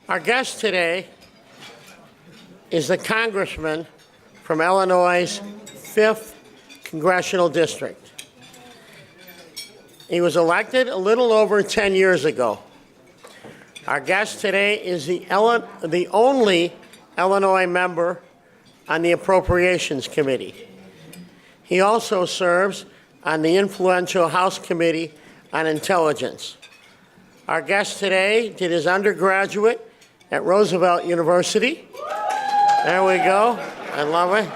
Our guest today is the congressman from Illinois' 5th Congressional District. He was elected a little over 10 years ago. Our guest today is the only Illinois member on the Appropriations Committee. He also serves on the influential House Committee on Intelligence. Our guest today did his undergraduate at Roosevelt University. There we go. I love it.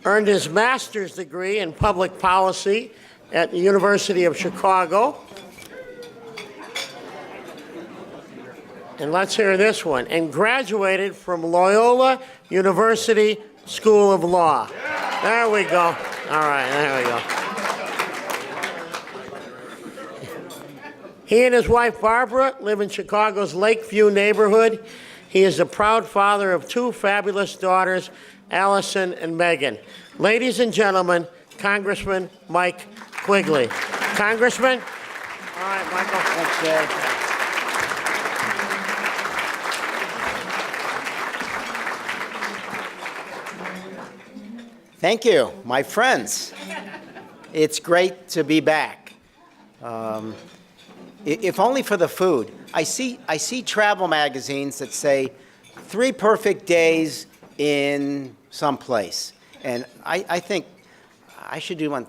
Earned his master's degree in public policy at the University of Chicago. And let's hear this one. And graduated from Loyola University School of Law. There we go. All right, there we go. He and his wife, Barbara, live in Chicago's Lakeview neighborhood. He is the proud father of 2 fabulous daughters, Allison and Megan. Ladies and gentlemen, Congressman Mike Quigley. Congressman? All right, Michael. Thanks, Jay. Thank you, my friends. It's great to be back. If only for the food. I see travel magazines that say 3 perfect days in some place. And I think I should do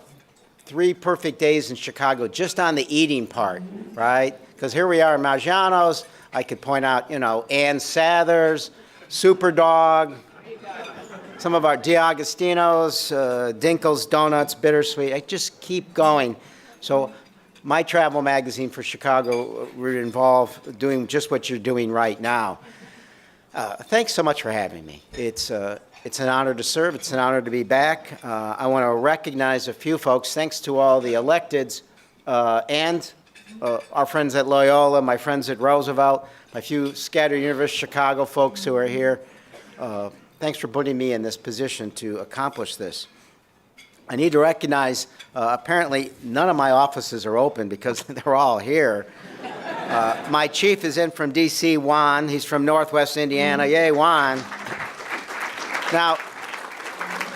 3 perfect days in Chicago just on the eating part, right? Because here we are in Maggiano's. I could point out, Ann Sather's, Superdog, some of our D'Agostino's, Dinkle's Donuts, Bittersweet. I just keep going. So my travel magazine for Chicago would involve doing just what you're doing right now. Thanks so much for having me. It's an honor to serve. It's an honor to be back. I want to recognize a few folks. Thanks to all the electeds and our friends at Loyola, my friends at Roosevelt, my few scattered University of Chicago folks who are here. Thanks for putting me in this position to accomplish this. I need to recognize, apparently none of my offices are open because they're all here. My chief is in from D.C., Juan. He's from Northwest Indiana. Yay, Juan. Now,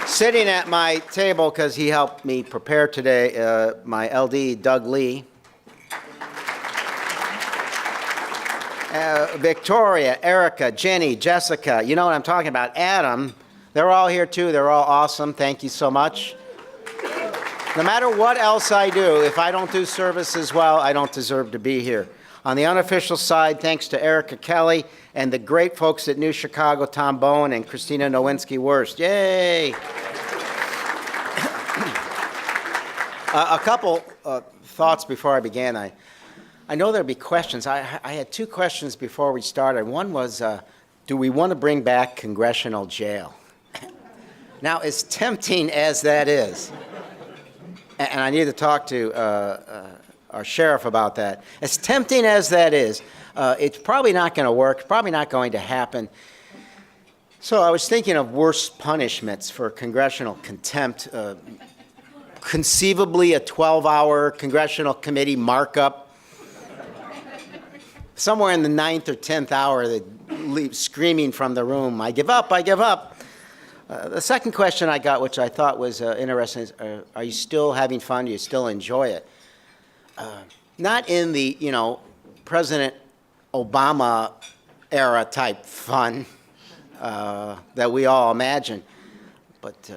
sitting at my table, because he helped me prepare today, my LD, Doug Lee. Victoria, Erica, Jenny, Jessica, you know what I'm talking about, Adam. They're all here too. They're all awesome. Thank you so much. No matter what else I do, if I don't do service as well, I don't deserve to be here. On the unofficial side, thanks to Erica Kelly and the great folks at New Chicago, Tom Bowen and Christina Nowinski-Wurst. Yay! A couple thoughts before I began. I know there'll be questions. I had 2 questions before we started. One was, do we want to bring back congressional jail? Now, as tempting as that is, and I need to talk to our sheriff about that. As tempting as that is, it's probably not going to work, probably not going to happen. So I was thinking of worse punishments for congressional contempt. Conceivably a 12-hour congressional committee markup. Somewhere in the 9th or 10th hour, they leave screaming from the room, I give up, I give up. The second question I got, which I thought was interesting, is are you still having fun? Do you still enjoy it? Not in the, President Obama era type fun that we all imagine, but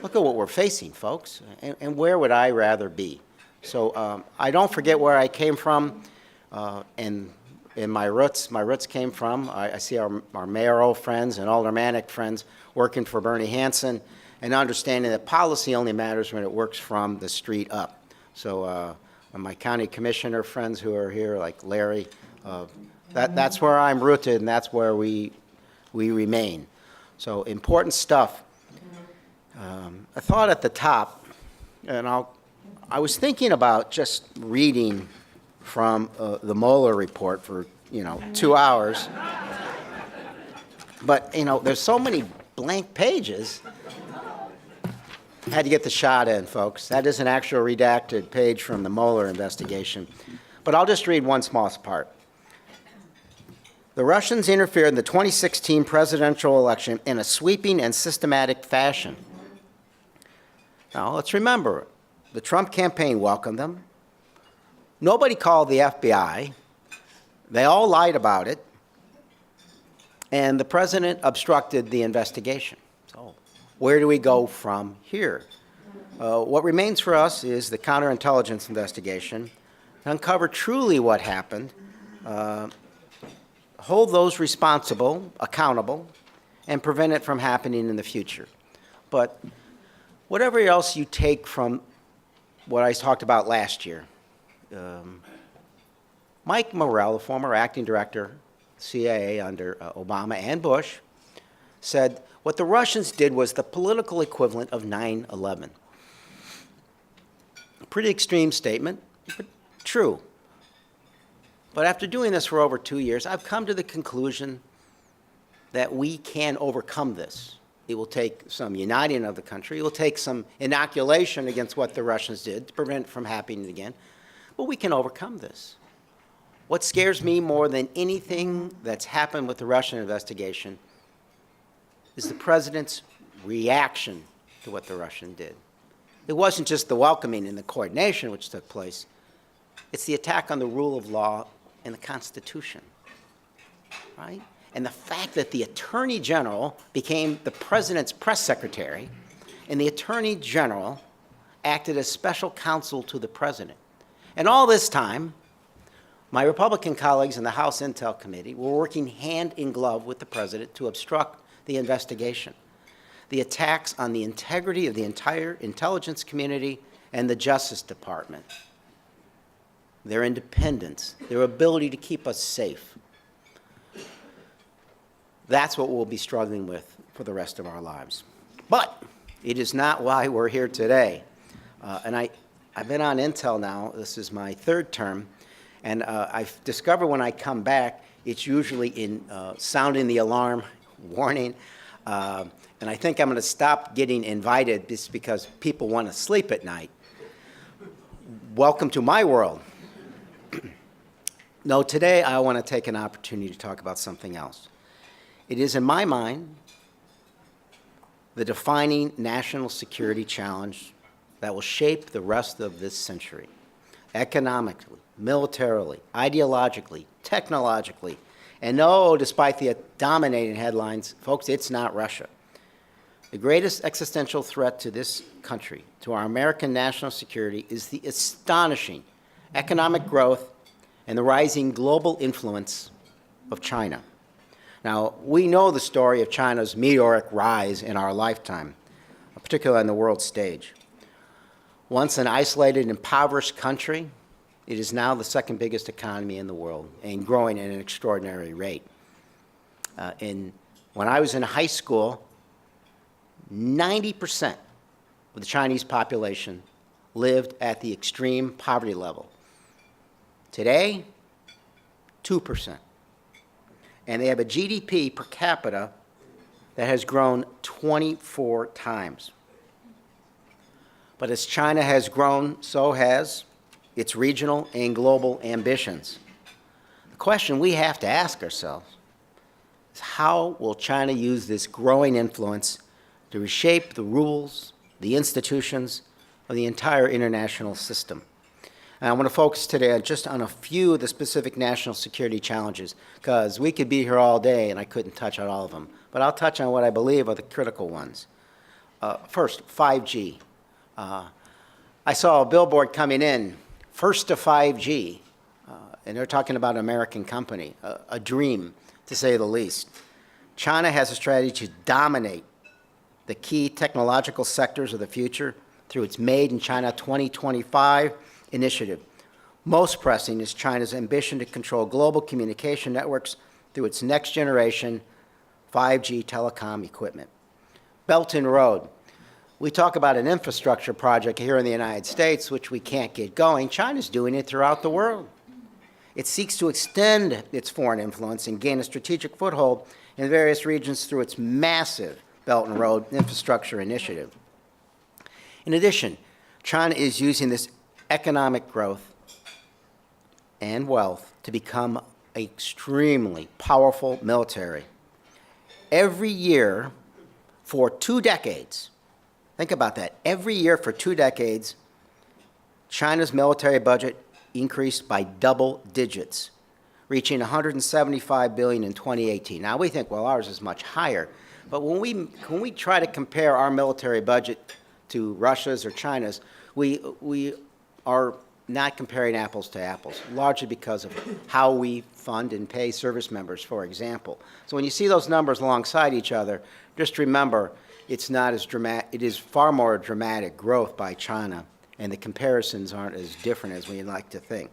look at what we're facing, folks, and where would I rather be? So I don't forget where I came from, and my roots came from. I see our mayoral friends and aldermanic friends working for Bernie Hansen and understanding that policy only matters when it works from the street up. So my county commissioner friends who are here, like Larry, that's where I'm rooted and that's where we remain. So important stuff. I thought at the top, and I was thinking about just reading from the Mueller report for 2 hours, but there's so many blank pages. Had to get the shot in, folks. That is an actual redacted page from the Mueller investigation, but I'll just read one small part. The Russians interfered in the 2016 presidential election in a sweeping and systematic fashion. Now, let's remember, the Trump campaign welcomed them. Nobody called the FBI. They all lied about it. And the president obstructed the investigation. So where do we go from here? What remains for us is the counterintelligence investigation to uncover truly what happened, hold those responsible accountable, and prevent it from happening in the future. But whatever else you take from what I talked about last year, Mike Morrell, the former acting director, CIA under Obama and Bush, said what the Russians did was the political equivalent of 9/11. Pretty extreme statement, but true. But after doing this for over 2 years, I've come to the conclusion that we can overcome this. It will take some uniting of the country. It will take some inoculation against what the Russians did to prevent it from happening again. But we can overcome this. What scares me more than anything that's happened with the Russian investigation is the president's reaction to what the Russian did. It wasn't just the welcoming and the coordination which took place. It's the attack on the rule of law and the Constitution, right? And the fact that the Attorney General became the president's press secretary, and the Attorney General acted as special counsel to the president. And all this time, my Republican colleagues in the House Intel Committee were working hand in glove with the president to obstruct the investigation. The attacks on the integrity of the entire intelligence community and the Justice Department, their independence, their ability to keep us safe. That's what we'll be struggling with for the rest of our lives. But it is not why we're here today. I've been on Intel now. This is my third term. And I've discovered when I come back, it's usually in sounding the alarm, warning. And I think I'm going to stop getting invited just because people want to sleep at night. Welcome to my world. No, today I want to take an opportunity to talk about something else. It is, in my mind, the defining national security challenge that will shape the rest of this century, economically, militarily, ideologically, technologically. And no, despite the dominating headlines, folks, it's not Russia. The greatest existential threat to this country, to our American national security, is the astonishing economic growth and the rising global influence of China. Now, we know the story of China's meteoric rise in our lifetime, particularly on the world stage. Once an isolated, impoverished country, it is now the second biggest economy in the world and growing at an extraordinary rate. When I was in high school, 90% of the Chinese population lived at the extreme poverty level. Today, 2%. And they have a GDP per capita that has grown 24 times. But as China has grown, so has its regional and global ambitions. The question we have to ask ourselves is, how will China use this growing influence to reshape the rules, the institutions of the entire international system? And I want to focus today just on a few of the specific national security challenges, because we could be here all day and I couldn't touch on all of them. But I'll touch on what I believe are the critical ones. First, 5G. I saw a billboard coming in, first to 5G, and they're talking about an American company, a dream, to say the least. China has a strategy to dominate the key technological sectors of the future through its Made in China 2025 initiative. Most pressing is China's ambition to control global communication networks through its next generation 5G telecom equipment. Belt and Road. We talk about an infrastructure project here in the United States, which we can't get going. China's doing it throughout the world. It seeks to extend its foreign influence and gain a strategic foothold in various regions through its massive Belt and Road infrastructure initiative. In addition, China is using this economic growth and wealth to become extremely powerful military. Every year for 2 decades, think about that, every year for 2 decades, China's military budget increased by double digits, reaching $175 billion in 2018. Now we think, well, ours is much higher, but when we try to compare our military budget to Russia's or China's, we are not comparing apples to apples, largely because of how we fund and pay service members, for example. So when you see those numbers alongside each other, just remember it's not as dramatic, it is far more dramatic growth by China, and the comparisons aren't as different as we like to think.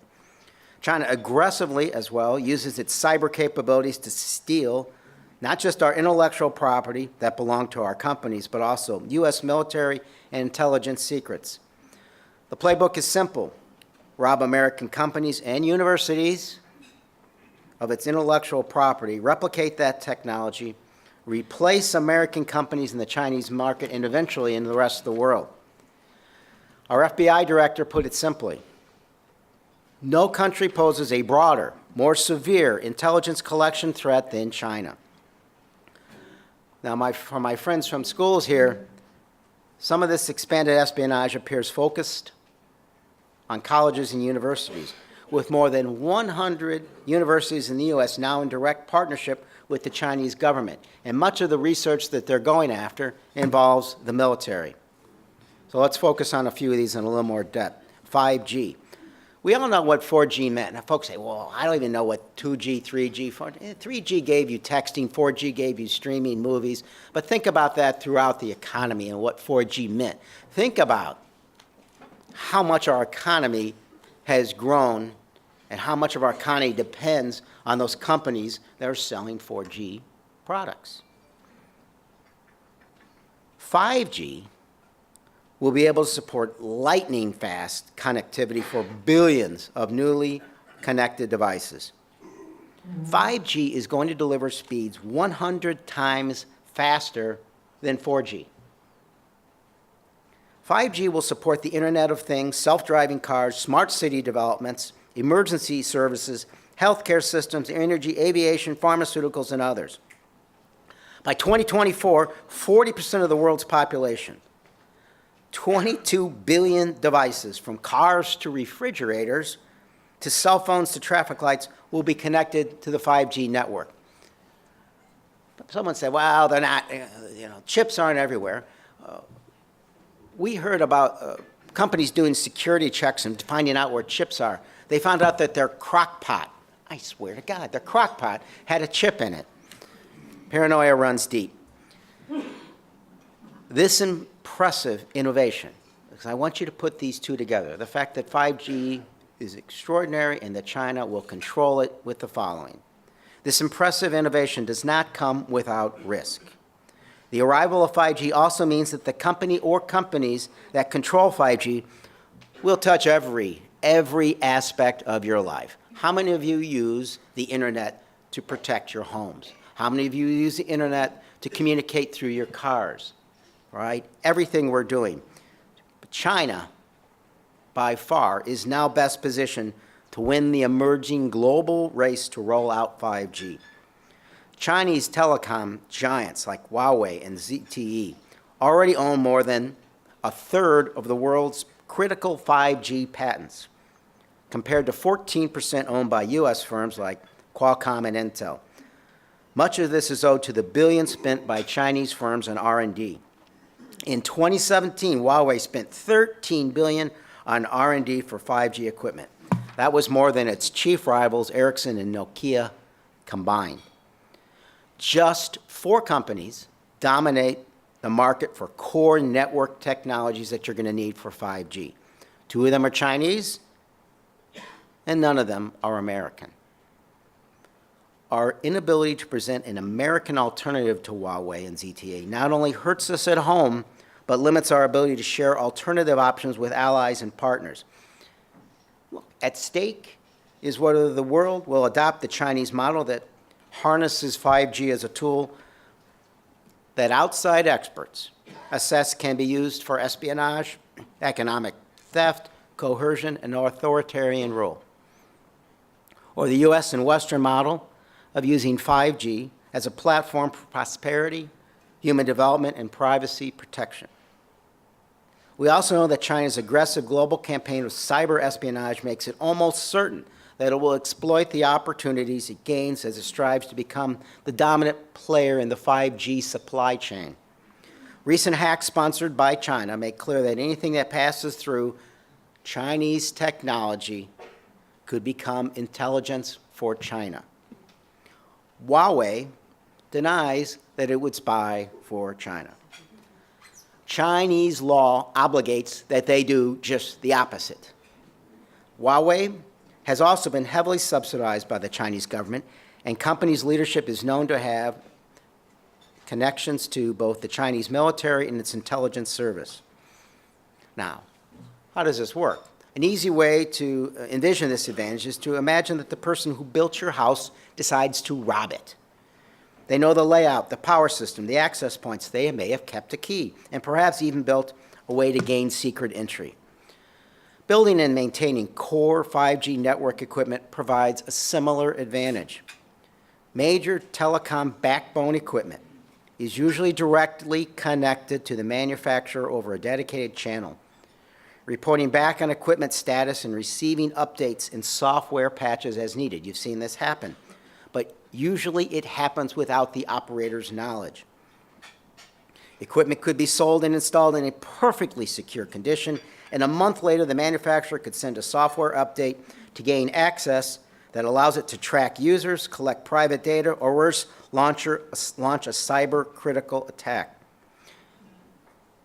China aggressively, as well, uses its cyber capabilities to steal not just our intellectual property that belong to our companies, but also U.S. military and intelligence secrets. The playbook is simple. Rob American companies and universities of its intellectual property, replicate that technology, replace American companies in the Chinese market, and eventually in the rest of the world. Our FBI director put it simply: no country poses a broader, more severe intelligence collection threat than China. Now, for my friends from schools here, some of this expanded espionage appears focused on colleges and universities, with more than 100 universities in the U.S. now in direct partnership with the Chinese government. And much of the research that they're going after involves the military. So let's focus on a few of these in a little more depth. 5G. We all know what 4G meant. Now, folks say, well, I don't even know what 2G, 3G, 4G. 3G gave you texting, 4G gave you streaming movies. But think about that throughout the economy and what 4G meant. Think about how much our economy has grown and how much of our economy depends on those companies that are selling 4G products. 5G will be able to support lightning-fast connectivity for billions of newly connected devices. 5G is going to deliver speeds 100 times faster than 4G. 5G will support the Internet of Things, self-driving cars, smart city developments, emergency services, healthcare systems, energy, aviation, pharmaceuticals, and others. By 2024, 40% of the world's population, 22 billion devices, from cars to refrigerators to cell phones to traffic lights, will be connected to the 5G network. Someone said, well, they're not, chips aren't everywhere. We heard about companies doing security checks and finding out where chips are. They found out that their crock pot, I swear to God, their crock pot had a chip in it. Paranoia runs deep. This impressive innovation, because I want you to put these two together, the fact that 5G is extraordinary and that China will control it with the following. This impressive innovation does not come without risk. The arrival of 5G also means that the company or companies that control 5G will touch every aspect of your life. How many of you use the internet to protect your homes? How many of you use the internet to communicate through your cars? Right? Everything we're doing. But China, by far, is now best positioned to win the emerging global race to roll out 5G. Chinese telecom giants like Huawei and ZTE already own more than a third of the world's critical 5G patents, compared to 14% owned by U.S. firms like Qualcomm and Intel. Much of this is owed to the billions spent by Chinese firms on R&D. In 2017, Huawei spent $13 billion on R&D for 5G equipment. That was more than its chief rivals, Ericsson and Nokia, combined. Just 4 companies dominate the market for core network technologies that you're going to need for 5G. 2 of them are Chinese, and none of them are American. Our inability to present an American alternative to Huawei and ZTE not only hurts us at home, but limits our ability to share alternative options with allies and partners. Look, at stake is whether the world will adopt the Chinese model that harnesses 5G as a tool that outside experts assess can be used for espionage, economic theft, coercion, and authoritarian rule. or the U.S. and Western model of using 5G as a platform for prosperity, human development, and privacy protection. We also know that China's aggressive global campaign of cyber espionage makes it almost certain that it will exploit the opportunities it gains as it strives to become the dominant player in the 5G supply chain. Recent hacks sponsored by China make clear that anything that passes through Chinese technology could become intelligence for China. Huawei denies that it would spy for China. Chinese law obligates that they do just the opposite. Huawei has also been heavily subsidized by the Chinese government, and company's leadership is known to have connections to both the Chinese military and its intelligence service. Now, how does this work? An easy way to envision this advantage is to imagine that the person who built your house decides to rob it. They know the layout, the power system, the access points. They may have kept a key and perhaps even built a way to gain secret entry. Building and maintaining core 5G network equipment provides a similar advantage. Major telecom backbone equipment is usually directly connected to the manufacturer over a dedicated channel, reporting back on equipment status and receiving updates and software patches as needed. You've seen this happen, but usually it happens without the operator's knowledge. Equipment could be sold and installed in a perfectly secure condition, and a month later the manufacturer could send a software update to gain access that allows it to track users, collect private data, or worse, launch a cyber-critical attack.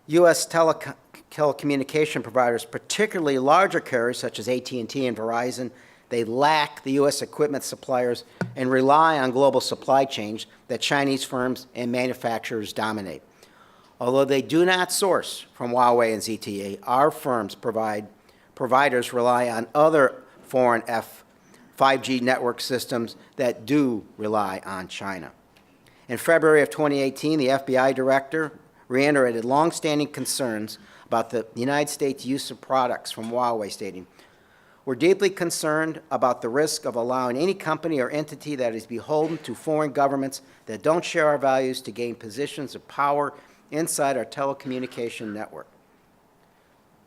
U.S. telecommunication providers, particularly larger carriers such as AT&T and Verizon, they lack the U.S. equipment suppliers and rely on global supply chains that Chinese firms and manufacturers dominate. Although they do not source from Huawei and ZTE, our providers rely on other foreign 5G network systems that do rely on China. In February of 2018, the FBI director reiterated longstanding concerns about the United States' use of products from Huawei, stating, "We're deeply concerned about the risk of allowing any company or entity that is beholden to foreign governments that don't share our values to gain positions of power inside our telecommunication network."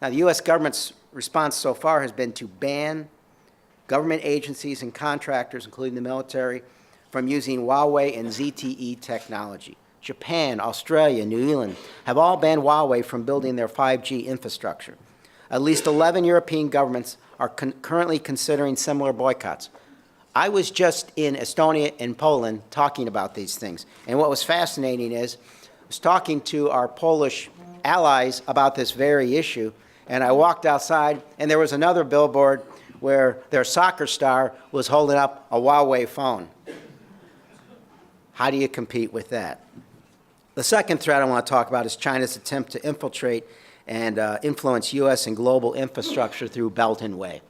Now, the U.S. government's response so far has been to ban government agencies and contractors, including the military, from using Huawei and ZTE technology. Japan, Australia, New Zealand have all banned Huawei from building their 5G infrastructure. At least 11 European governments are currently considering similar boycotts. I was just in Estonia and Poland talking about these things, and what was fascinating is I was talking to our Polish allies about this very issue, and I walked outside, and there was another billboard where their soccer star was holding up a Huawei phone. How do you compete with that? The second threat I want to talk about is China's attempt to infiltrate and influence U.S. and global infrastructure through Belt and Way.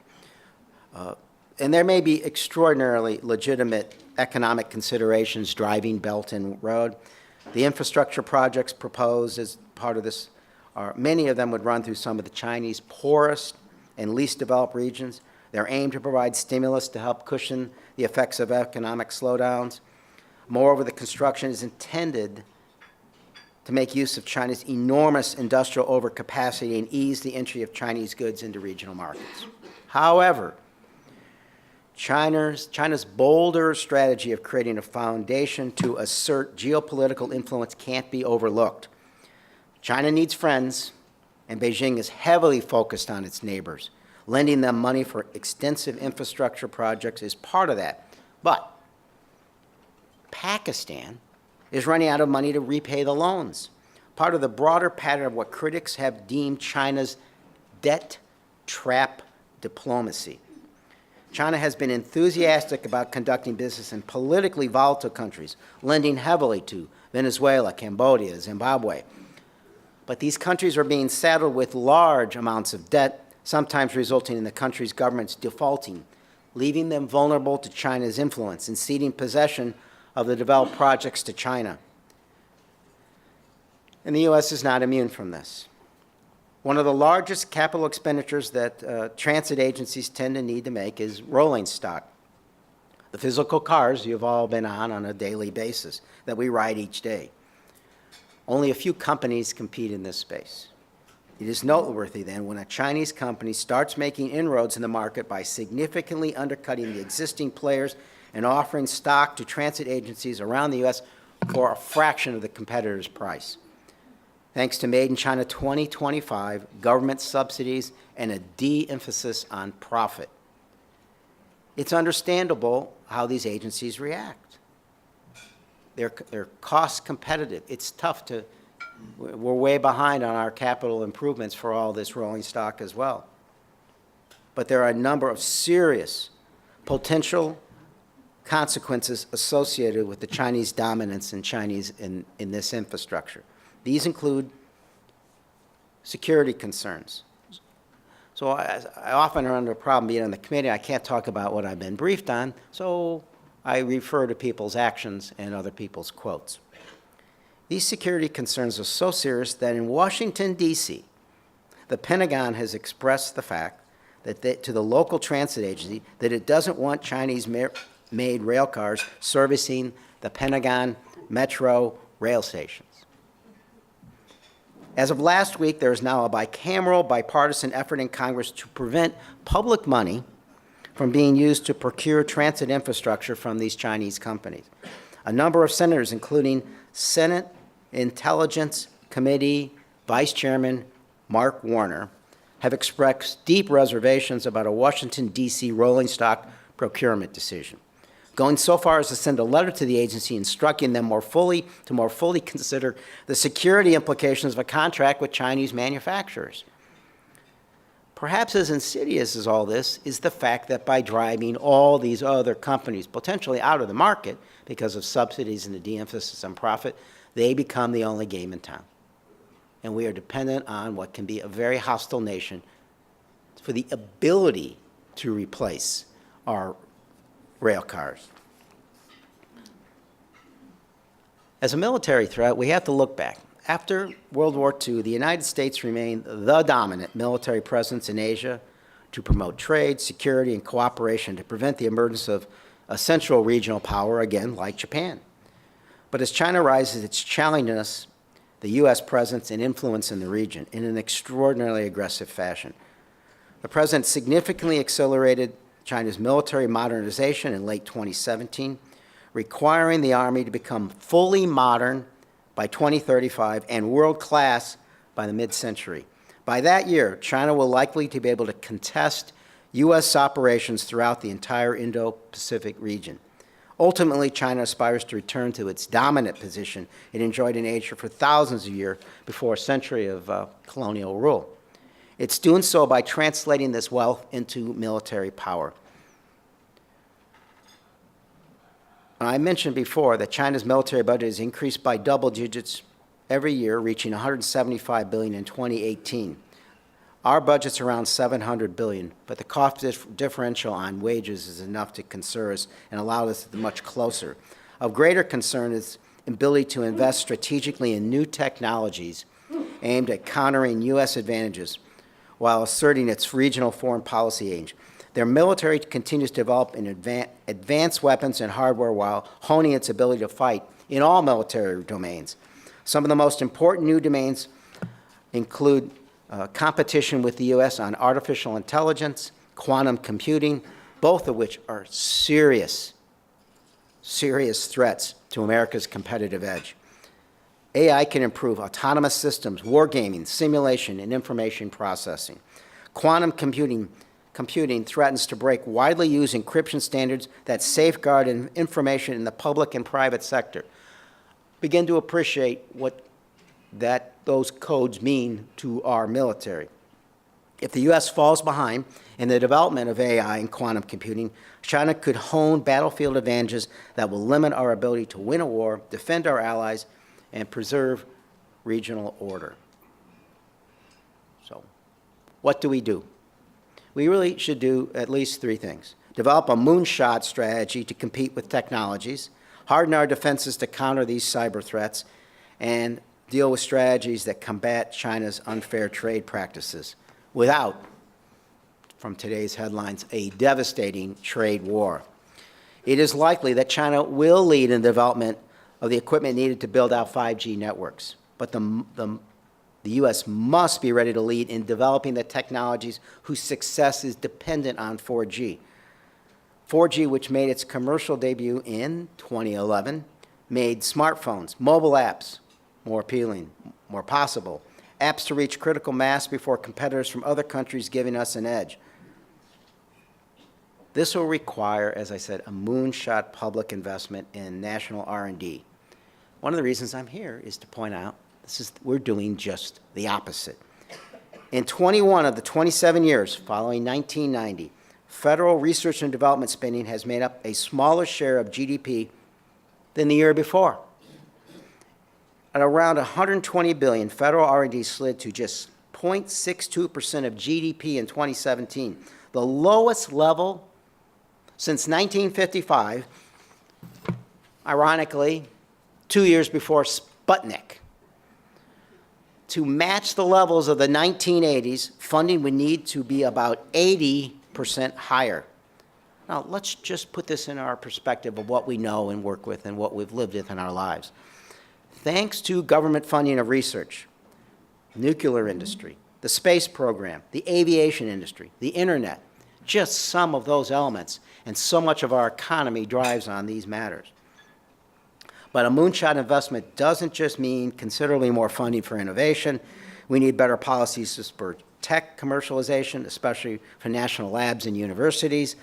And there may be extraordinarily legitimate economic considerations driving Belt and Road. The infrastructure projects proposed as part of this, many of them would run through some of the Chinese poorest and least developed regions. They're aimed to provide stimulus to help cushion the effects of economic slowdowns. Moreover, the construction is intended to make use of China's enormous industrial overcapacity and ease the entry of Chinese goods into regional markets. However, China's bolder strategy of creating a foundation to assert geopolitical influence can't be overlooked. China needs friends, and Beijing is heavily focused on its neighbors. Lending them money for extensive infrastructure projects is part of that. But Pakistan is running out of money to repay the loans, part of the broader pattern of what critics have deemed China's debt trap diplomacy. China has been enthusiastic about conducting business in politically volatile countries, lending heavily to Venezuela, Cambodia, Zimbabwe. But these countries are being saddled with large amounts of debt, sometimes resulting in the country's governments defaulting, leaving them vulnerable to China's influence and ceding possession of the developed projects to China. And the U.S. is not immune from this. One of the largest capital expenditures that transit agencies tend to need to make is rolling stock. the physical cars you've all been on a daily basis that we ride each day. Only a few companies compete in this space. It is noteworthy then when a Chinese company starts making inroads in the market by significantly undercutting the existing players and offering stock to transit agencies around the U.S. for a fraction of the competitor's price. Thanks to Made in China 2025, government subsidies, and a de-emphasis on profit. It's understandable how these agencies react. They're cost competitive. It's tough to, we're way behind on our capital improvements for all this rolling stock as well. But there are a number of serious potential consequences associated with the Chinese dominance in this infrastructure. These include security concerns. So I often are under a problem being on the committee. I can't talk about what I've been briefed on, so I refer to people's actions and other people's quotes. These security concerns are so serious that in Washington, D.C., the Pentagon has expressed the fact that to the local transit agency that it doesn't want Chinese-made rail cars servicing the Pentagon Metro rail stations. As of last week, there is now a bipartisan effort in Congress to prevent public money from being used to procure transit infrastructure from these Chinese companies. A number of senators, including Senate Intelligence Committee Vice Chairman Mark Warner, have expressed deep reservations about a Washington, D.C. rolling stock procurement decision, going so far as to send a letter to the agency instructing them more fully consider the security implications of a contract with Chinese manufacturers. Perhaps as insidious as all this is the fact that by driving all these other companies potentially out of the market because of subsidies and the de-emphasis on profit, they become the only game in town. And we are dependent on what can be a very hostile nation for the ability to replace our rail cars. As a military threat, we have to look back. After World War II, the United States remained the dominant military presence in Asia to promote trade, security, and cooperation to prevent the emergence of a central regional power, again, like Japan. But as China rises, it's challenging us, the U.S. presence and influence in the region in an extraordinarily aggressive fashion. The President significantly accelerated China's military modernization in late 2017, requiring the Army to become fully modern by 2035 and world-class by the mid-century. By that year, China will likely to be able to contest U.S. operations throughout the entire Indo-Pacific region. Ultimately, China aspires to return to its dominant position it enjoyed in Asia for thousands of years before a century of colonial rule. It's doing so by translating this wealth into military power. I mentioned before that China's military budget has increased by double digits every year, reaching $175 billion in 2018. Our budget's around $700 billion, but the cost differential on wages is enough to concern us and allow us to be much closer. Of greater concern is ability to invest strategically in new technologies aimed at countering U.S. advantages while asserting its regional foreign policy aims. Their military continues to develop in advanced weapons and hardware while honing its ability to fight in all military domains. Some of the most important new domains include competition with the U.S. on artificial intelligence, quantum computing, both of which are serious threats to America's competitive edge. AI can improve autonomous systems, wargaming, simulation, and information processing. Quantum computing threatens to break widely used encryption standards that safeguard information in the public and private sector. Begin to appreciate what those codes mean to our military. If the U.S. falls behind in the development of AI and quantum computing, China could hone battlefield advantages that will limit our ability to win a war, defend our allies, and preserve regional order. So, what do? We really should do at least three things. Develop a moonshot strategy to compete with technologies, harden our defenses to counter these cyber threats, and deal with strategies that combat China's unfair trade practices without, from today's headlines, a devastating trade war. It is likely that China will lead in the development of the equipment needed to build out 5G networks. But the U.S. must be ready to lead in developing the technologies whose success is dependent on 4G. 4G, which made its commercial debut in 2011, made smartphones, mobile apps more appealing, more possible, apps to reach critical mass before competitors from other countries giving us an edge. This will require, as I said, a moonshot public investment in national R&D. One of the reasons I'm here is to point out we're doing just the opposite. In 21 of the 27 years following 1990, federal research and development spending has made up a smaller share of GDP than the year before. At around $120 billion, federal R&D slid to just 0.62% of GDP in 2017, the lowest level since 1955, ironically, 2 years before Sputnik. To match the levels of the 1980s, funding would need to be about 80% higher. Now, let's just put this in our perspective of what we know and work with and what we've lived with in our lives. Thanks to government funding of research, nuclear industry, the space program, the aviation industry, the internet, just some of those elements, and so much of our economy drives on these matters. But a moonshot investment doesn't just mean considerably more funding for innovation. We need better policies to spur tech commercialization, especially for national labs and universities,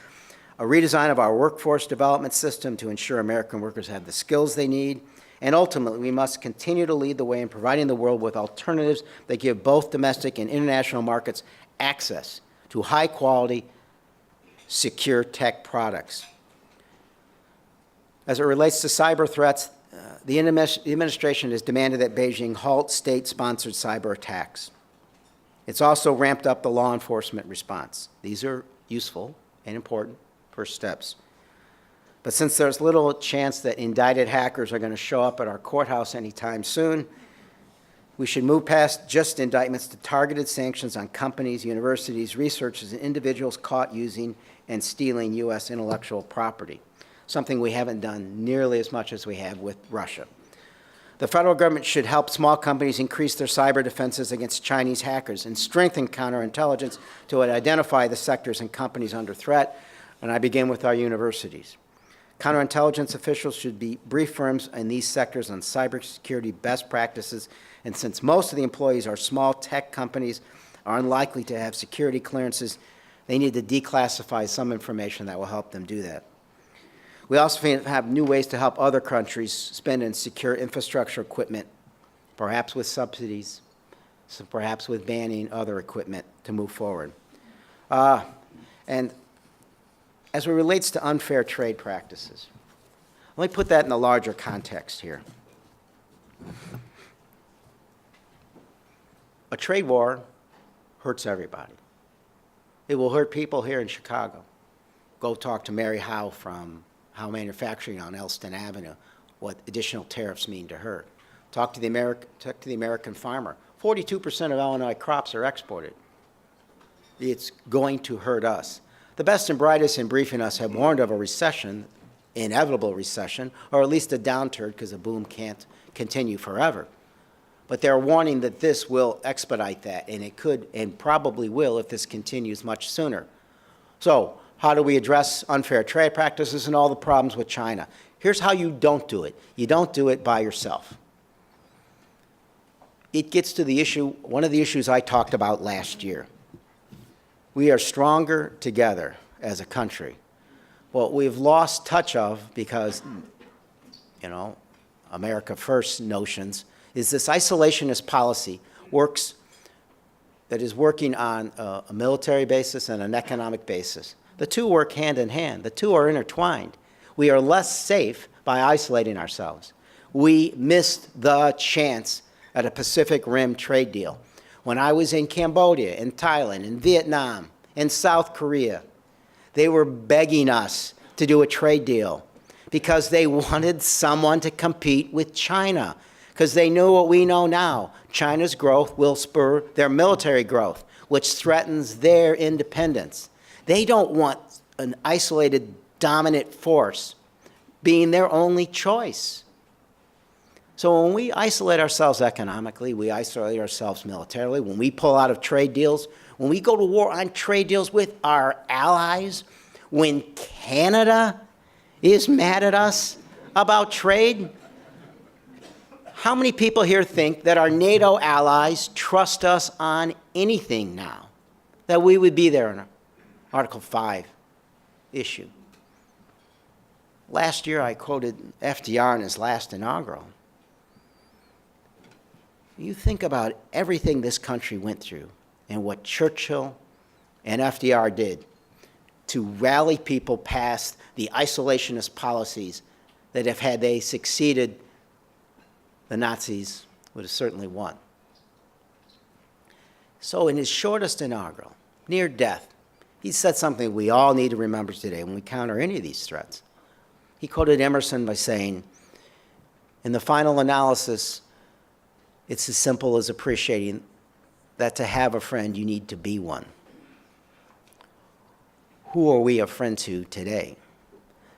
a redesign of our workforce development system to ensure American workers have the skills they need, and ultimately, we must continue to lead the way in providing the world with alternatives that give both domestic and international markets access to high-quality, secure tech products. As it relates to cyber threats, the administration has demanded that Beijing halt state-sponsored cyber attacks. It's also ramped up the law enforcement response. These are useful and important first steps. But since there's little chance that indicted hackers are going to show up at our courthouse anytime soon, we should move past just indictments to targeted sanctions on companies, universities, researchers, and individuals caught using and stealing U.S. intellectual property, something we haven't done nearly as much as we have with Russia. The federal government should help small companies increase their cyber defenses against Chinese hackers and strengthen counterintelligence to identify the sectors and companies under threat, and I begin with our universities. Counterintelligence officials should brief firms in these sectors on cybersecurity best practices, and since most of the employees are small tech companies are unlikely to have security clearances, they need to declassify some information that will help them do that. We also have new ways to help other countries spend and secure infrastructure equipment, perhaps with subsidies, perhaps with banning other equipment to move forward. And as it relates to unfair trade practices, let me put that in a larger context here. A trade war hurts everybody. It will hurt people here in Chicago. Go talk to Mary Howe from Howe Manufacturing on Elston Avenue, what additional tariffs mean to her. Talk to the American farmer. 42% of Illinois crops are exported. It's going to hurt us. The best and brightest in briefing us have warned of a recession, inevitable recession, or at least a downturn because a boom can't continue forever. But they're warning that this will expedite that, and it could and probably will if this continues much sooner. So how do we address unfair trade practices and all the problems with China? Here's how you don't do it. You don't do it by yourself. It gets to the issue, one of the issues I talked about last year. We are stronger together as a country. What we've lost touch of because, America First notions is this isolationist policy that is working on a military basis and an economic basis. The two work hand in hand. The two are intertwined. We are less safe by isolating ourselves. We missed the chance at a Pacific Rim trade deal. When I was in Cambodia, in Thailand, in Vietnam, in South Korea, they were begging us to do a trade deal because they wanted someone to compete with China, because they knew what we know now. China's growth will spur their military growth, which threatens their independence. They don't want an isolated dominant force being their only choice. So when we isolate ourselves economically, we isolate ourselves militarily, when we pull out of trade deals, when we go to war on trade deals with our allies, when Canada is mad at us about trade, how many people here think that our NATO allies trust us on anything now? That we would be there in Article 5 issue? Last year I quoted FDR in his last inaugural. You think about everything this country went through and what Churchill and FDR did to rally people past the isolationist policies that if had they succeeded, the Nazis would have certainly won. So in his shortest inaugural, near death, he said something we all need to remember today when we counter any of these threats. He quoted Emerson by saying, in the final analysis, it's as simple as appreciating that to have a friend, you need to be one. Who are we a friend to today?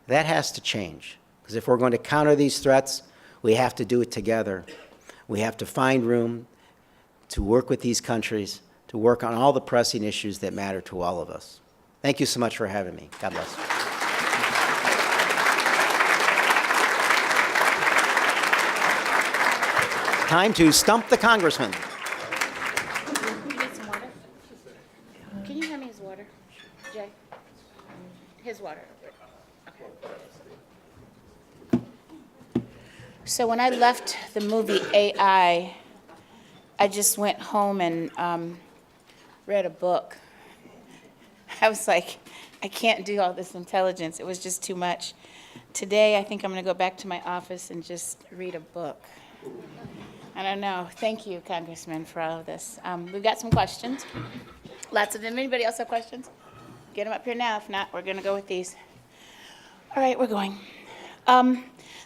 That has to change, because if we're going to counter these threats, we have to do it together. We have to find room to work with these countries, to work on all the pressing issues that matter to all of us. Thank you so much for having me. God bless. Time to stump the congressman. You need some water? Can you hand me his water, Jay? His water. Okay. So when I left the movie AI, I just went home and read a book. I was like, I can't do all this intelligence. It was just too much. Today, I think I'm going to go back to my office and just read a book. I don't know. Thank you, Congressman, for all of this. We've got some questions. Lots of them. Anybody else have questions? Get them up here now. If not, we're going to go with these. All right, we're going.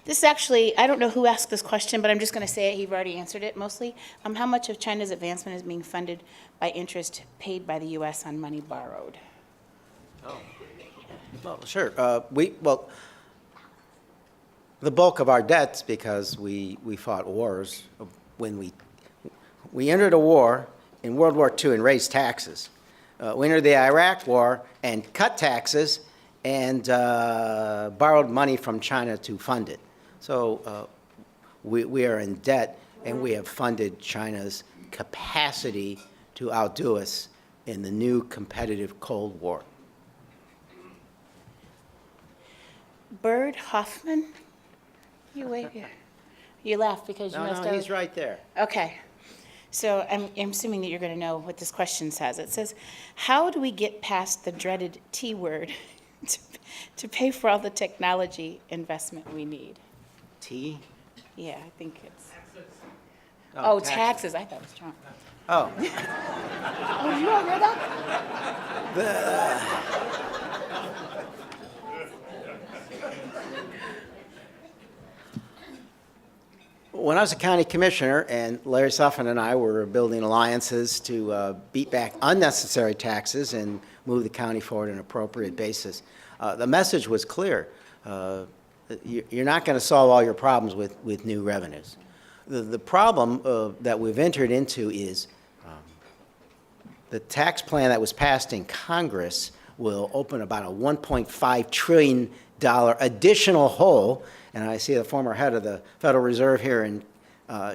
This is actually, I don't know who asked this question, but I'm just going to say it. You've already answered it mostly. How much of China's advancement is being funded by interest paid by the U.S. on money borrowed? Oh, well, sure. The bulk of our debts, because we fought wars, when we entered a war in World War II and raised taxes. We entered the Iraq War and cut taxes and borrowed money from China to fund it. So we are in debt, and we have funded China's capacity to outdo us in the new competitive Cold War. Bird Hoffman? You wait here. You laugh because you must have. No, he's right there. Okay. So I'm assuming that you're going to know what this question says. It says, how do we get past the dreaded T word to pay for all the technology investment we need? T? Yeah, I think it's. Oh, taxes. I thought it was Trump. Oh. Oh, you all read that? When I was a county commissioner, and Larry Suffin and I were building alliances to beat back unnecessary taxes and move the county forward on an appropriate basis, the message was clear. You're not going to solve all your problems with new revenues. The problem that we've entered into is the tax plan that was passed in Congress will open about a $1.5 trillion additional hole. And I see the former head of the Federal Reserve here in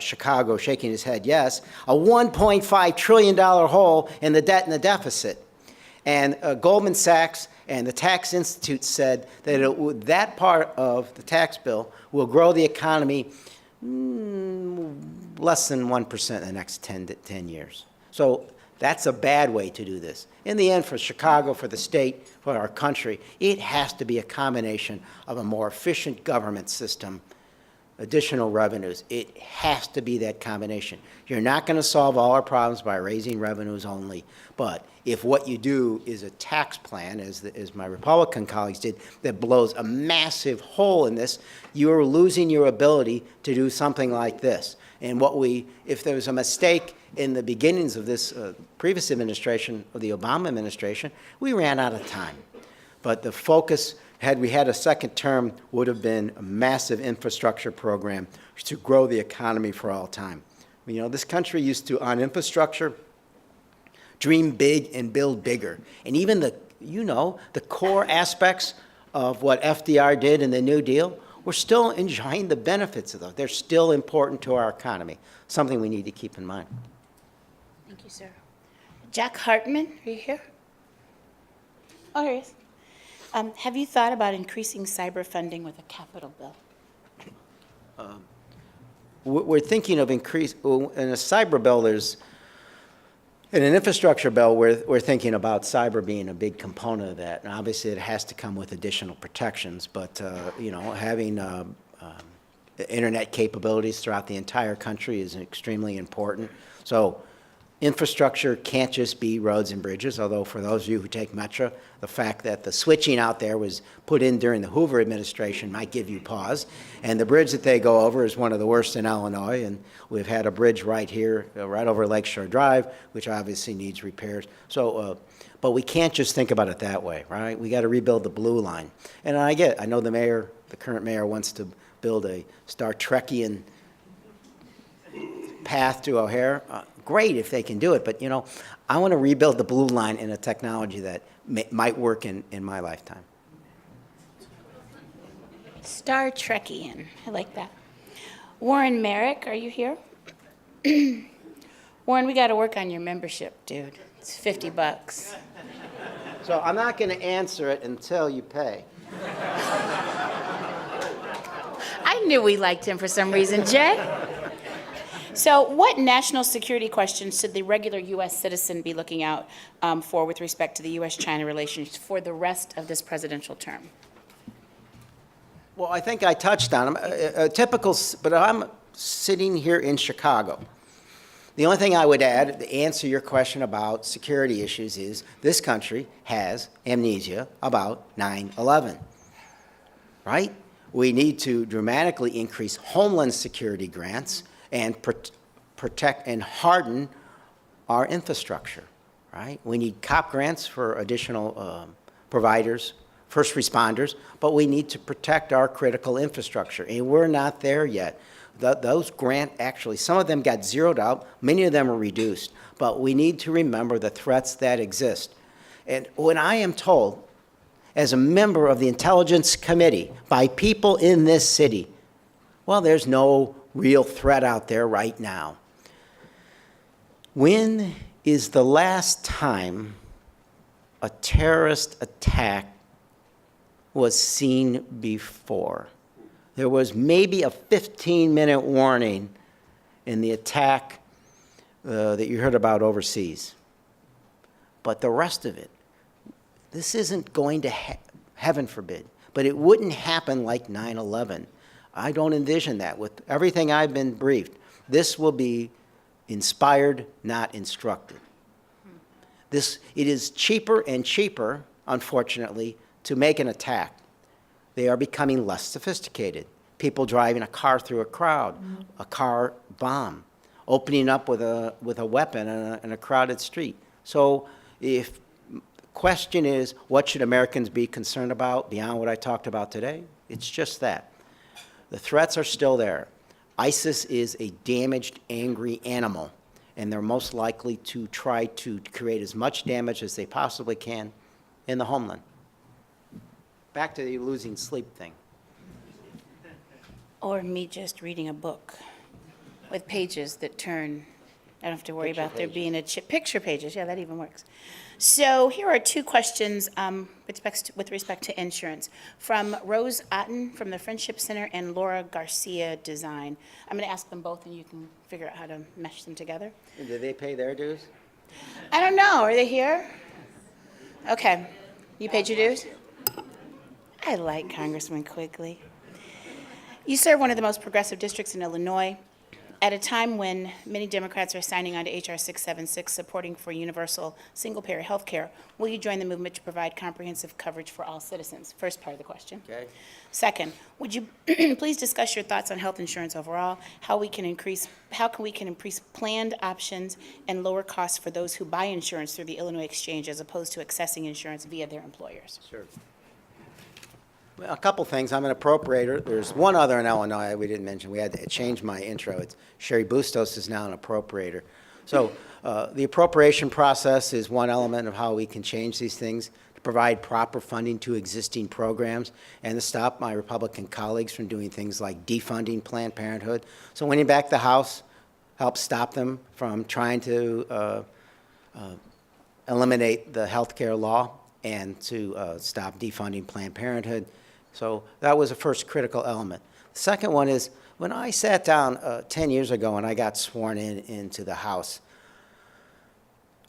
Chicago shaking his head, yes, a $1.5 trillion hole in the debt and the deficit. And Goldman Sachs and the Tax Institute said that that part of the tax bill will grow the economy less than 1% in the next 10 years. So that's a bad way to do this. In the end, for Chicago, for the state, for our country, it has to be a combination of a more efficient government system, additional revenues. It has to be that combination. You're not going to solve all our problems by raising revenues only, but if what you do is a tax plan, as my Republican colleagues did, that blows a massive hole in this, you're losing your ability to do something like this. And if there was a mistake in the beginnings of this previous administration, of the Obama administration, we ran out of time. But the focus had we had a second term, would have been a massive infrastructure program to grow the economy for all time. You know, this country used to, on infrastructure, dream big and build bigger. And even the core aspects of what FDR did in the New Deal, we're still enjoying the benefits of those. They're still important to our economy, something we need to keep in mind. Thank you, sir. Jack Hartman, are you here? Oh, here he is. Have you thought about increasing cyber funding with a capital bill? We're thinking of in a cyber bill, in an infrastructure bill, we're thinking about cyber being a big component of that. And obviously, it has to come with additional protections, but, you know, having internet capabilities throughout the entire country is extremely important. So infrastructure can't just be roads and bridges, although for those of you who take Metro, the fact that the switching out there was put in during the Hoover administration might give you pause. And the bridge that they go over is one of the worst in Illinois, and we've had a bridge right here, right over Lakeshore Drive, which obviously needs repairs. So, but we can't just think about it that way, right? We got to rebuild the blue line. And I know the current mayor wants to build a Star Trekian path to O'Hare. Great if they can do it, but you know, I want to rebuild the blue line in a technology that might work in my lifetime. Star Trekian, I like that. Warren Merrick, are you here? Warren, we got to work on your membership, dude. It's $50. So I'm not going to answer it until you pay. I knew we liked him for some reason, Jay. So what national security questions should the regular U.S. citizen be looking out for with respect to the U.S.-China relations for the rest of this presidential term? Well, I think I touched on them. But I'm sitting here in Chicago. The only thing I would add to answer your question about security issues is this country has amnesia about 9/11, right? We need to dramatically increase homeland security grants and protect and harden our infrastructure, right? We need COP grants for additional providers, first responders, but we need to protect our critical infrastructure, and we're not there yet. Those grants, actually, some of them got zeroed out, many of them are reduced, but we need to remember the threats that exist. And when I am told, as a member of the Intelligence Committee, by people in this city, well, there's no real threat out there right now. When is the last time a terrorist attack was seen before? There was maybe a 15-minute warning in the attack that you heard about overseas. But the rest of it, this isn't going to, heaven forbid, but it wouldn't happen like 9/11. I don't envision that. With everything I've been briefed, this will be inspired, not instructed. It is cheaper and cheaper, unfortunately, to make an attack. They are becoming less sophisticated. People driving a car through a crowd, a car bomb, opening up with a weapon in a crowded street. So if the question is, what should Americans be concerned about beyond what I talked about today? It's just that. The threats are still there. ISIS is a damaged, angry animal, and they're most likely to try to create as much damage as they possibly can in the homeland. Back to the losing sleep thing. Or me just reading a book with pages that turn. I don't have to worry about there being a picture pages. Yeah, that even works. So here are two questions with respect to insurance from Rose Otten from the Friendship Center and Laura Garcia Design. I'm going to ask them both, and you can figure out how to mesh them together. And do they pay their dues? I don't know. Are they here? Okay. You paid your dues? I like Congressman Quigley. You serve one of the most progressive districts in Illinois. At a time when many Democrats are signing on to H.R. 676, supporting for universal single-payer health care, will you join the movement to provide comprehensive coverage for all citizens? First part of the question. Okay. Second, would you please discuss your thoughts on health insurance overall, how we can increase planned options and lower costs for those who buy insurance through the Illinois Exchange as opposed to accessing insurance via their employers? Sure. Well, a couple things. I'm an appropriator. There's one other in Illinois we didn't mention. We had to change my intro. It's Sherry Bustos is now an appropriator. So the appropriation process is one element of how we can change these things to provide proper funding to existing programs and to stop my Republican colleagues from doing things like defunding Planned Parenthood. So winning back the House helps stop them from trying to eliminate the health care law and to stop defunding Planned Parenthood. So that was the first critical element. The second one is when I sat down 10 years ago and I got sworn into the House,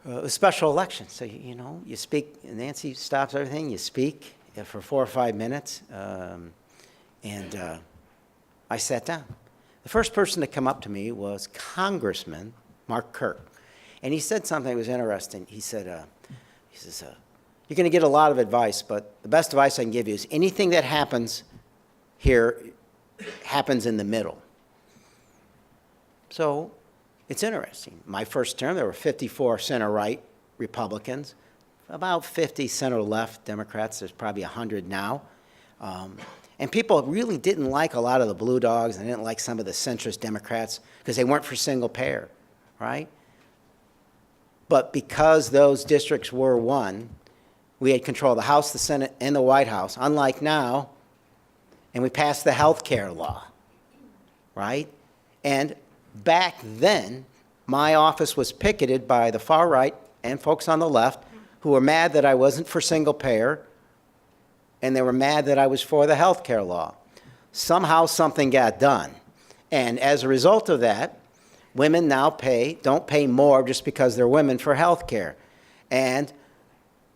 a special election. So, you know, you speak, Nancy stops everything, you speak for 4 or 5 minutes, and I sat down. The first person to come up to me was Congressman Mark Kirk. And he said something that was interesting. He says, you're going to get a lot of advice, but the best advice I can give you is anything that happens here happens in the middle. So it's interesting. My first term, there were 54 center-right Republicans, about 50 center-left Democrats. There's probably 100 now. And people really didn't like a lot of the blue dogs, and they didn't like some of the centrist Democrats because they weren't for single payer, right? But because those districts were won, we had control of the House, the Senate, and the White House, unlike now, and we passed the health care law, right? And back then, my office was picketed by the far right and folks on the left who were mad that I wasn't for single payer, and they were mad that I was for the health care law. Somehow something got done. And as a result of that, women now don't pay more just because they're women for health care. And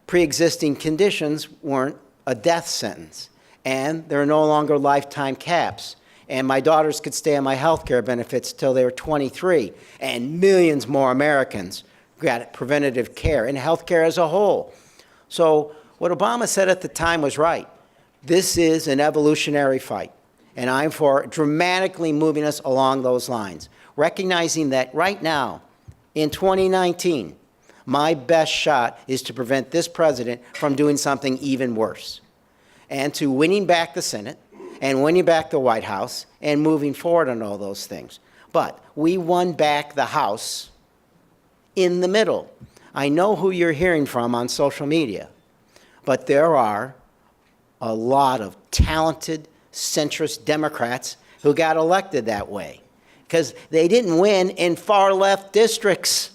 pre-existing conditions weren't a death sentence. And there are no longer lifetime caps. And my daughters could stay on my health care benefits till they were 23. And millions more Americans got preventative care and health care as a whole. So what Obama said at the time was right. This is an evolutionary fight. And I'm for dramatically moving us along those lines, recognizing that right now, in 2019, my best shot is to prevent this president from doing something even worse, and to winning back the Senate and winning back the White House and moving forward on all those things. But we won back the House in the middle. I know who you're hearing from on social media, but there are a lot of talented centrist Democrats who got elected that way because they didn't win in far left districts.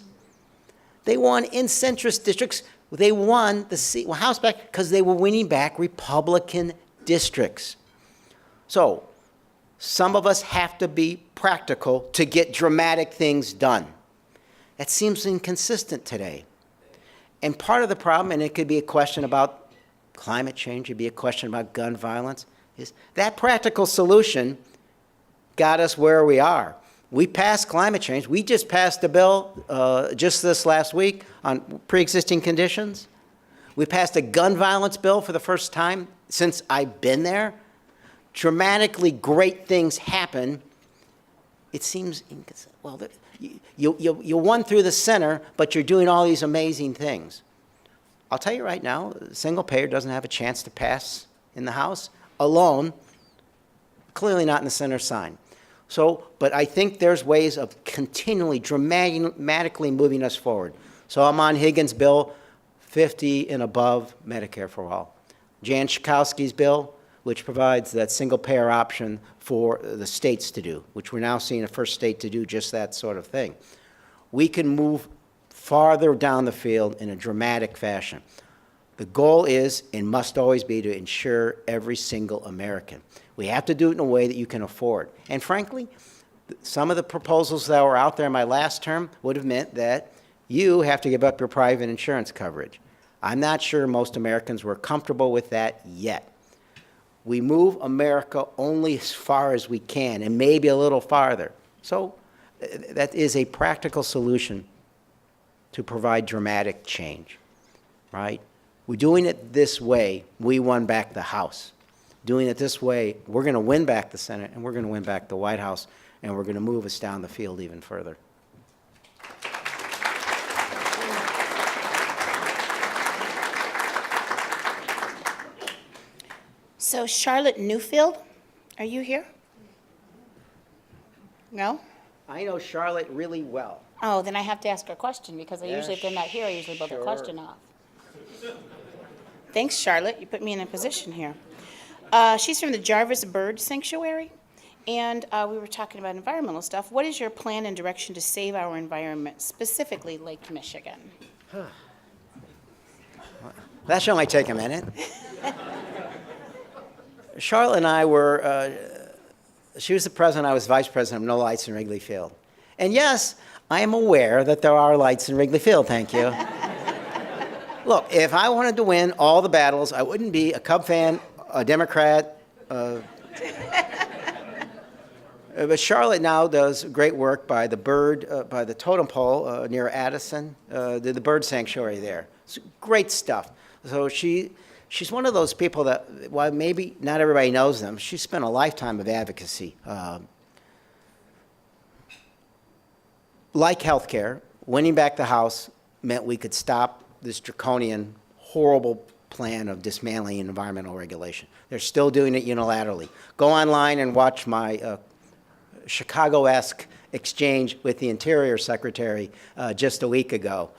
They won in centrist districts. They won the House back because they were winning back Republican districts. So some of us have to be practical to get dramatic things done. That seems inconsistent today. And part of the problem, and it could be a question about climate change, it could be a question about gun violence, is that practical solution got us where we are. We passed climate change. We just passed a bill just this last week on pre-existing conditions. We passed a gun violence bill for the first time since I've been there. Dramatically great things happen. It seems inconsistent. Well, you won through the center, but you're doing all these amazing things. I'll tell you right now, single payer doesn't have a chance to pass in the House alone, clearly not in the center sign. So, but I think there's ways of continually, dramatically moving us forward. So I'm on Higgins' bill, 50 and above Medicare for all. Jan Schakowsky's bill, which provides that single-payer option for the states to do, which we're now seeing a first state to do just that sort of thing. We can move farther down the field in a dramatic fashion. The goal is and must always be to ensure every single American. We have to do it in a way that you can afford. And frankly, some of the proposals that were out there in my last term would have meant that you have to give up your private insurance coverage. I'm not sure most Americans were comfortable with that yet. We move America only as far as we can, and maybe a little farther. So that is a practical solution to provide dramatic change, right? We're doing it this way, we won back the House. Doing it this way, we're going to win back the Senate, and we're going to win back the White House, and we're going to move us down the field even further. So Charlotte Newfield, are you here? No? I know Charlotte really well. Oh, then I have to ask her a question, because Yeah, usually if they're not here, I usually blow the sure. question off. Thanks, Charlotte. You put me in a position here. She's from the Jarvis Bird Sanctuary, and we were talking about environmental stuff. What is your plan and direction to save our environment, specifically Lake Michigan? That show might take a minute. Charlotte and I were, she was the president, I was vice president of No Lights in Wrigley Field. And yes, I am aware that there are lights in Wrigley Field, thank you. Look, if I wanted to win all the battles, I wouldn't be a Cub fan, a Democrat. But Charlotte now does great work by the by the totem pole near Addison, the bird sanctuary there. It's great stuff. So she's one of those people that, while maybe not everybody knows them, she spent a lifetime of advocacy. Like healthcare, winning back the House meant we could stop this draconian, horrible plan of dismantling environmental regulation. They're still doing it unilaterally. Go online and watch my Chicago-esque exchange with the Interior Secretary just a week ago.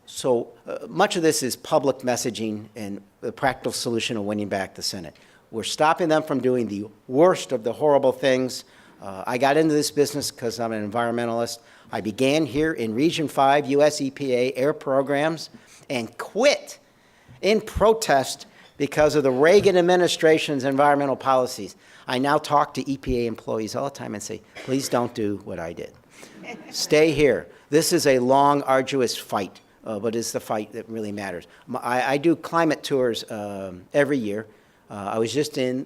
So much of this is public messaging and the practical solution of winning back the Senate. We're stopping them from doing the worst of the horrible things. I got into this business because I'm an environmentalist. I began here in Region 5 US EPA air programs and quit in protest because of the Reagan administration's environmental policies. I now talk to EPA employees all the time and say, please don't do what I did. Stay here. This is a long, arduous fight, but it's the fight that really matters. I do climate tours every year. I was just in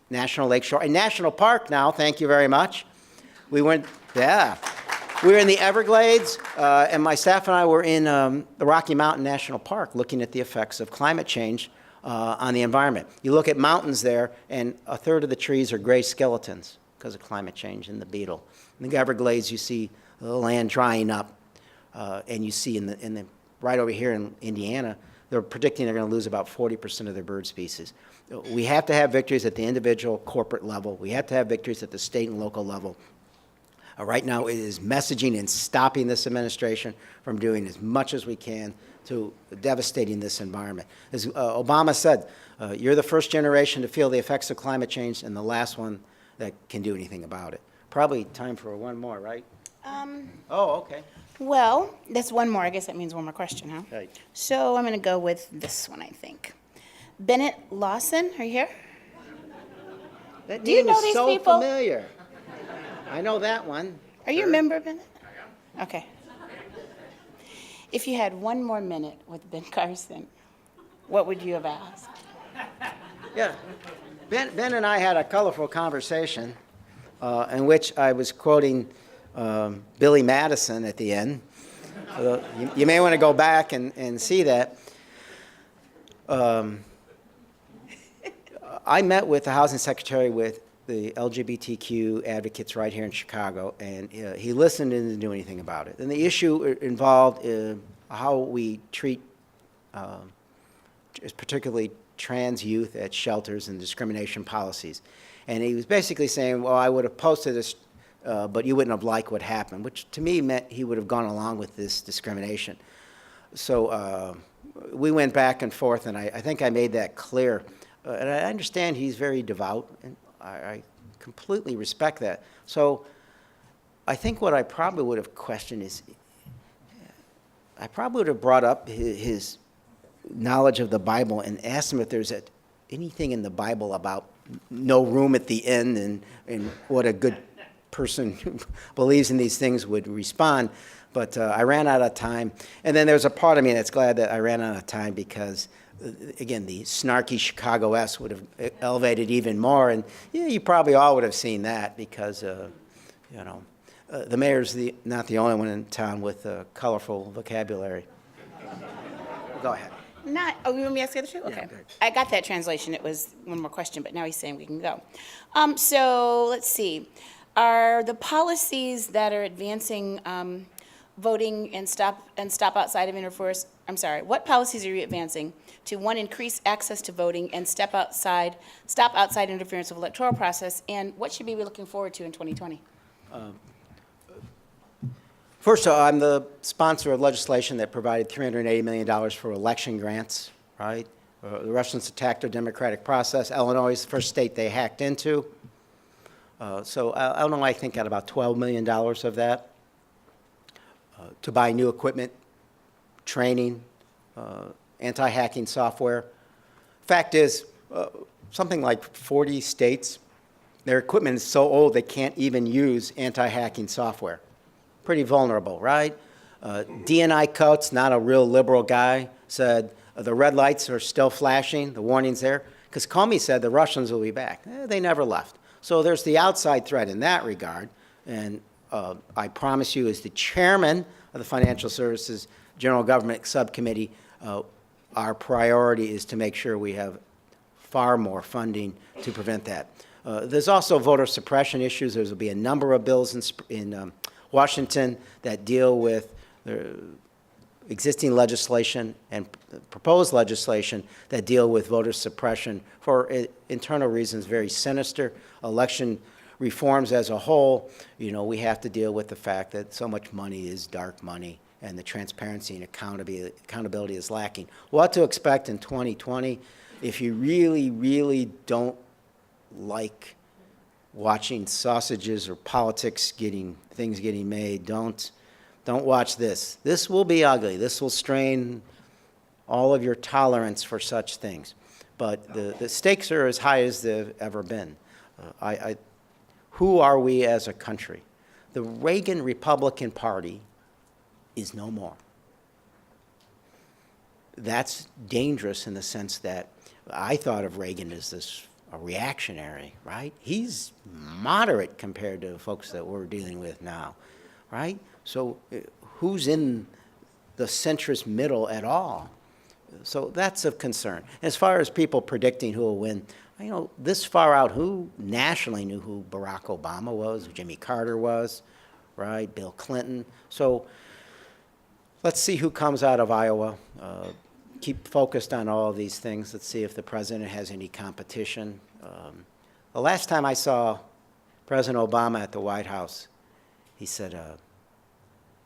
National Lakeshore, a national park now, thank you very much. We were in the Everglades, and my staff and I were in the Rocky Mountain National Park looking at the effects of climate change on the environment. You look at mountains there, and a third of the trees are gray skeletons because of climate change and the beetle. In the Everglades, you see the land drying up, and you see right over here in Indiana, they're predicting they're going to lose about 40% of their bird species. We have to have victories at the individual corporate level. We have to have victories at the state and local level. Right now, it is messaging and stopping this administration from doing as much as we can to devastating this environment. As Obama said, you're the first generation to feel the effects of climate change and the last one that can do anything about it. Probably time for one more, right? Oh, okay. Well, that's one more. I guess that means one more question, huh? Right. So I'm going to go with this one, I think. Bennett Lawson, are you here? That Do you name know is these so people? familiar. I know that one. Are you a member, Bennett? Okay. If you had one more minute with Ben Carson, what would you have asked? Yeah. Ben and I had a colorful conversation in which I was quoting Billy Madison at the end. You may want to go back and see that. I met with the housing secretary with the LGBTQ advocates right here in Chicago, and he listened and didn't do anything about it. And the issue involved how we treat particularly trans youth at shelters and discrimination policies. And he was basically saying, well, I would have posted this, but you wouldn't have liked what happened, which to me meant he would have gone along with this discrimination. So we went back and forth, and I think I made that clear. And I understand he's very devout, and I completely respect that. So I think what I probably would have questioned is, I probably would have brought up his knowledge of the Bible and asked him if there's anything in the Bible about no room at the end and what a good person who believes in these things would respond. But I ran out of time. And then there's a part of me that's glad that I ran out of time because, again, the snarky Chicago-esque would have elevated even more. And yeah, you probably all would have seen that because, the mayor's not the only one in town with colorful vocabulary. Go ahead. You want me to ask the other two? Okay. go ahead. I got that translation. It was one more question, but now he's saying we can go. So let's see. Are the policies that are advancing voting and stop outside of what policies are you advancing to, one, increase access to voting and stop outside interference of electoral process, and what should we be looking forward to in 2020? First of all, I'm the sponsor of legislation that provided $380 million for election grants, right? The Russians attacked our democratic process. Illinois is the first state they hacked into. So Illinois, I think, got about $12 million of that to buy new equipment, training, anti-hacking software. Fact is, something like 40 states, their equipment is so old they can't even use anti-hacking software. Pretty vulnerable, right? DNI Coates, not a real liberal guy, said the red lights are still flashing, the warning's there, because Comey said the Russians will be back. They never left. So there's the outside threat in that regard, and I promise you, as the chairman of the Financial Services General Government Subcommittee, our priority is to make sure we have far more funding to prevent that. There's also voter suppression issues. There will be a number of bills in Washington that deal with existing legislation and proposed legislation that deal with voter suppression for internal reasons, very sinister. Election reforms as a whole, you know, we have to deal with the fact that so much money is dark money and the transparency and accountability is lacking. What to expect in 2020? If you really, really don't like watching sausages or politics things getting made, don't watch this. This will be ugly. This will strain all of your tolerance for such things. But the stakes are as high as they've ever been. Who are we as a country? The Reagan Republican Party is no more. That's dangerous in the sense that I thought of Reagan as a reactionary, right? He's moderate compared to folks that we're dealing with now, right? So who's in the centrist middle at all? So that's of concern. As far as people predicting who will win, you know, this far out, who nationally knew who Barack Obama was, who Jimmy Carter was, right? Bill Clinton. So let's see who comes out of Iowa. Keep focused on all of these things. Let's see if the president has any competition. The last time I saw President Obama at the White House, he said,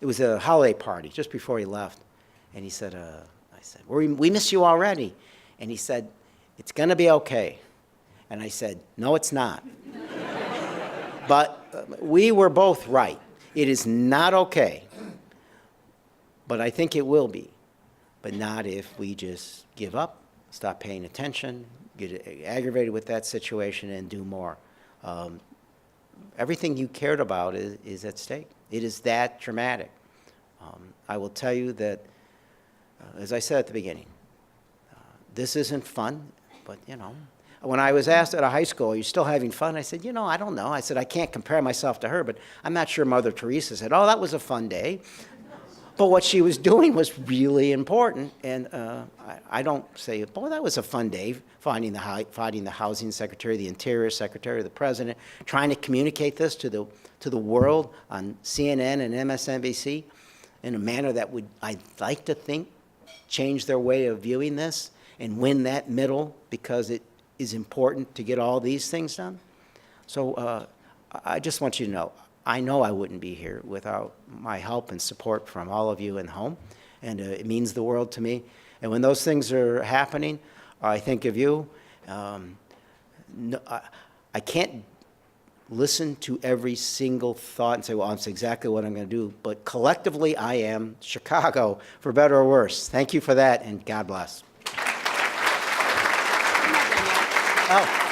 it was a holiday party just before he left, and he said, I said, we miss you already. And he said, it's going to be okay. And I said, no, it's not. But we were both right. It is not okay. But I think it will be. But not if we just give up, stop paying attention, get aggravated with that situation, and do more. Everything you cared about is at stake. It is that dramatic. I will tell you that, as I said at the beginning, this isn't fun, but, you know, when I was asked at a high school, are you still having fun? I said, you know, I don't know. I said, I can't compare myself to her, but I'm not sure Mother Teresa said, oh, that was a fun day. But what she was doing was really important, and I don't say, boy, that was a fun day, finding the housing secretary, the interior secretary, the president, trying to communicate this to the world on CNN and MSNBC in a manner that would, I'd like to think, change their way of viewing this and win that middle, because it is important to get all these things done. So I just want you to know I wouldn't be here without my help and support from all of you in home, and it means the world to me. And when those things are happening, I think of you. No, I can't listen to every single thought and say, well, that's exactly what I'm going to do. But collectively, I am Chicago, for better or worse. Thank you for that, and God bless. Oh.